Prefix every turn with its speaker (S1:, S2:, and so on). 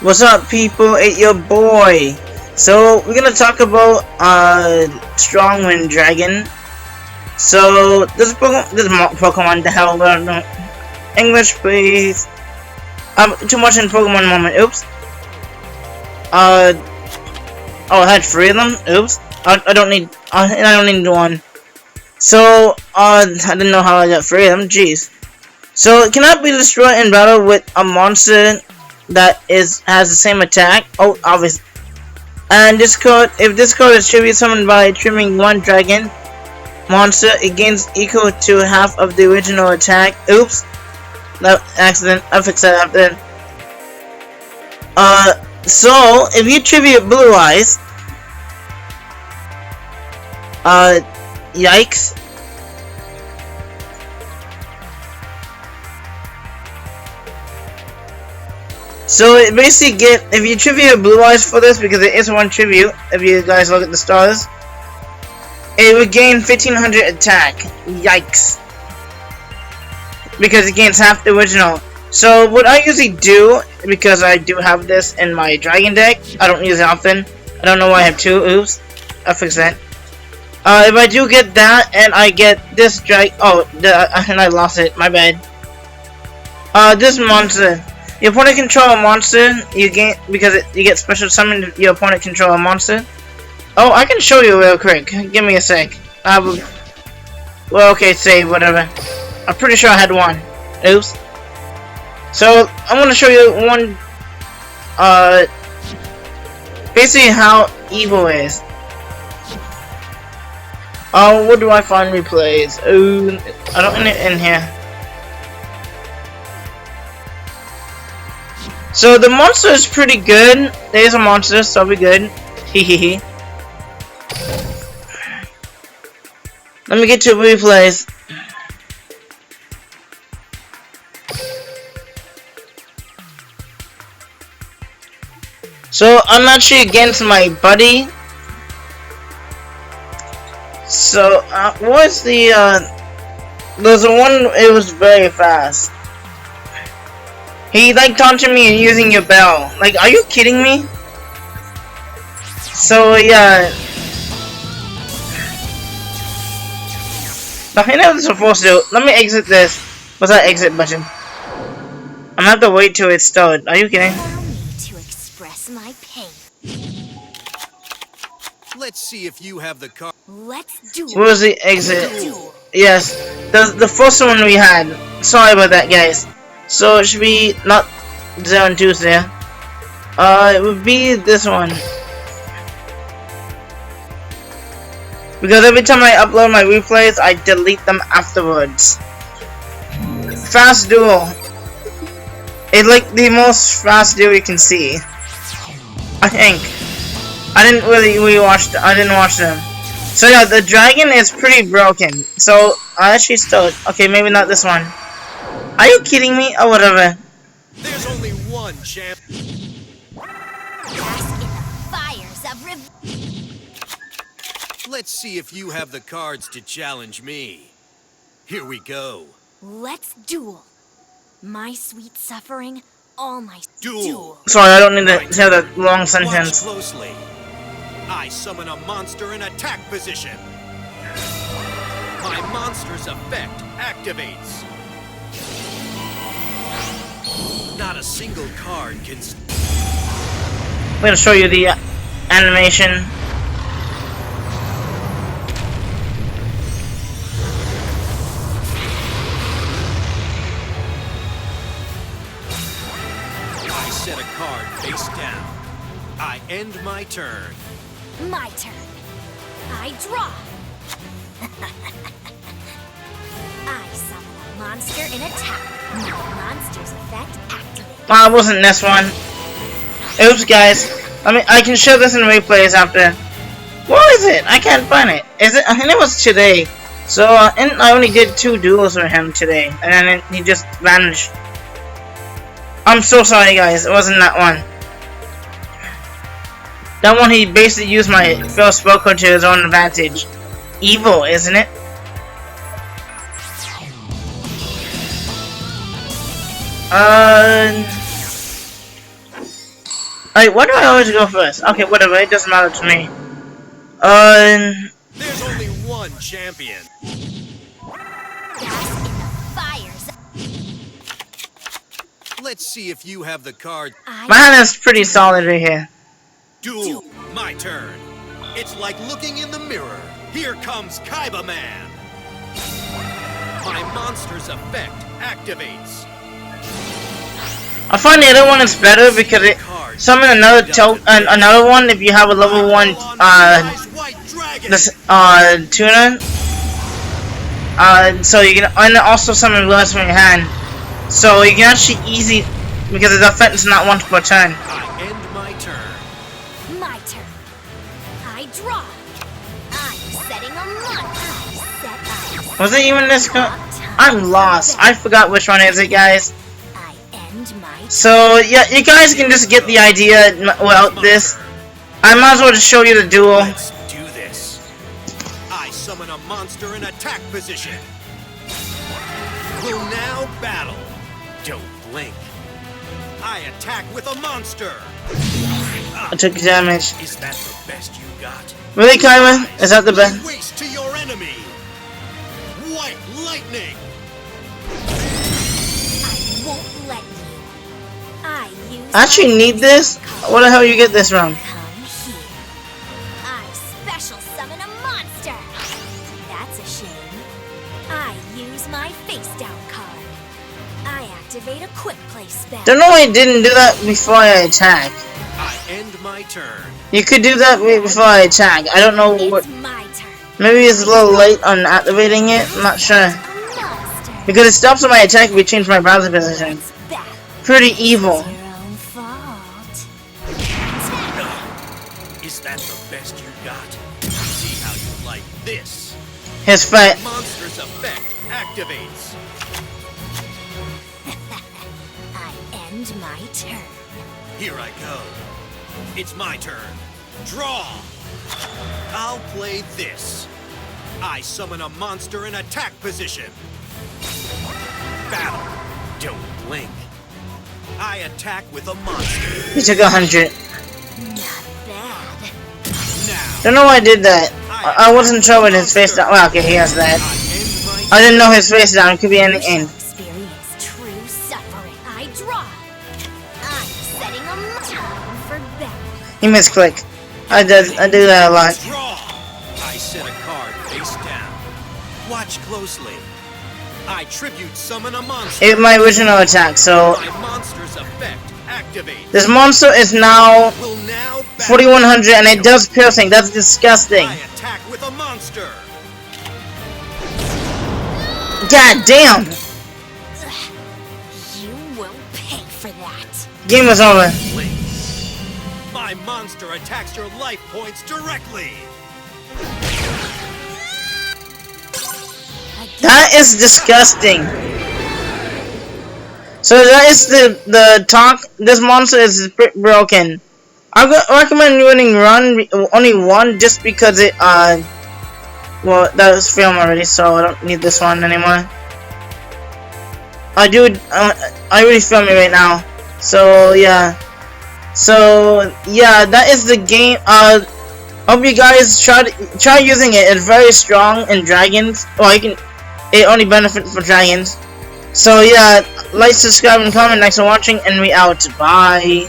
S1: What's up, people? It's your boy. So we're gonna talk about Strongwind Dragon. So this Pokemon the hell no. English, please. Too much in Pokemon moment. Oops. Oh, I had 3 of them. Oops. I don't need. I don't need one. So I didn't know how I got 3 of them. Jeez. So it cannot be destroyed in battle with a monster that has the same attack. Oh, obviously. And this code, if this code is tribute summoned by trimming 1 dragon monster, it gains equal to half of the original attack. Oops. No accident. I'll fix that after. So if you tribute Blue Eyes, yikes. So it basically if you tribute Blue Eyes for this, because it is 1 tribute, if you guys look at the stars, it would gain 1500 attack. Yikes. Because it gains half the original. So what I usually do, because I do have this in my dragon deck, I don't use it often. I don't know why I have 2. Oops. I'll fix that. If I do get that, and I get this and I lost it, my bad. This monster. Your opponent control a monster, you gain, because you get special summon your opponent control a monster. Oh, I can show you real quick. Give me a sec. Well, okay, save, whatever. I'm pretty sure I had 1. Oops. So, I'm gonna show you one, basically how evil is. Oh, what do I find replays? Oh, I don't need it in here. So the monster is pretty good. There's a monster, so I'll be good. Hehehe. Let me get to replays. So I'm actually against my buddy. So what's the there's a one, it was very fast. He like taunted me and using your bell. Like, are you kidding me? So yeah. I think I was supposed to. Let me exit this. What's that exit button? I'm gonna have to wait till it's started. Are you kidding?
S2: Allow me to express my pain.
S3: Let's see if you have the car.
S2: Let's do it.
S1: What was the exit? Yes, the first one we had. Sorry about that, guys. So it should be not 0 and 2 there. It would be this one. Because every time I upload my replays, I delete them afterwards. Fast duel. It's like the most fast duel you can see. I think. I didn't really I didn't watch them. So yeah, the dragon is pretty broken. So I actually still. Okay, maybe not this one. Are you kidding me? Oh, whatever.
S3: There's only 1 champ.
S2: Bask in the fires of
S3: Let's see if you have the cards to challenge me. Here we go.
S2: Let's duel. My sweet suffering, all my
S3: Duel.
S1: Sorry, I don't need to hear the long
S3: Watch
S1: sentence.
S3: closely. I summon a monster in attack position. My monster's effect activates. Not a single card can.
S1: I'm gonna show you the animation.
S3: I set a card face down. I end my turn.
S2: My turn. I draw. I summon a monster in attack. My monster's effect activates.
S1: It wasn't this one. Oops, guys. I can show this in replays after. What is it? I can't find it. Is it? I think it was today. So I only did 2 duels with him today, and then he just vanished. I'm so sorry, guys. It wasn't that one. That one, he basically used my first spell code to his own advantage. Evil, isn't it? Alright, why do I always go first? Okay, whatever, it doesn't matter to me.
S3: There's only one champion.
S2: Gas in the fires.
S3: Let's see if you have the card.
S1: my hand is pretty solid right here.
S3: Duel. My turn. It's like looking in the mirror. Here comes Kaiba Man. My monster's effect activates.
S1: I find the other one is better because it summons another one if you have a level 1 tuna. So you can, and also summon less from your hand. So you can actually easy, because the effect is not once per turn.
S3: I end my turn.
S2: My turn. I draw. I'm setting a monster.
S1: Was it even this? I'm lost. I forgot which one is it, guys.
S2: I end my turn.
S1: So yeah, you guys can just get the idea without this. I might as well just show you the duel.
S3: Let's do this. I summon a monster in attack position. Will now battle. Don't blink. I attack with a monster.
S1: I took damage.
S3: Is that the best you got?
S1: Really, Kaiba? Is that the best?
S3: Waste to your enemy. White lightning.
S2: I won't let you. I use
S1: I actually need this? Where the hell you get this from?
S2: Come here. I special summon a monster. That's a shame. I use my face down card. I activate a quick play spell.
S1: Don't know why I didn't do that before I attack.
S3: I end my turn.
S1: You could do that before I attack. I don't know what.
S2: It's my turn.
S1: Maybe it's a little late on activating it. I'm not sure.
S2: A monster.
S1: Because it stops when my attack if we change my browser position.
S2: It's back.
S1: Pretty evil.
S2: It's your own fault.
S3: Is that the best you got? See how you like this.
S1: His fight.
S3: Monster's effect activates.
S2: I end my turn.
S3: Here I go. It's my turn. Draw. I'll play this. I summon a monster in attack position. Battle. Don't blink. I attack with a monster.
S1: He took 100.
S2: Not bad.
S3: Now.
S1: Don't know why I did that. I wasn't sure with his face down. Well, okay, he has that.
S3: I end my
S1: I didn't know his face down. It could be anything.
S2: Experience true suffering. I draw. I'm setting a time for battle.
S1: He misclicked. I do that a lot.
S3: Draw. I set a card face down. Watch closely. I tribute summon a monster.
S1: It's my original attack, so
S3: My monster's effect activates.
S1: this monster is now
S3: Will now battle.
S1: 4100 and it does piercing. That's disgusting.
S3: I attack with a monster.
S1: God damn!
S2: You will pay for that.
S1: Game was over.
S3: Blink. My monster attacks your life points directly.
S1: That is disgusting. So that is the talk. This monster is broken. I recommend running only one just because it well, that was filmed already, so I don't need this one anymore. I already filming right now, so yeah. So yeah, that is the game. Hope you guys try using it. It's very strong in dragons. Well, it only benefits for dragons. So yeah, like, subscribe, and comment. Thanks for watching, and we out. Bye.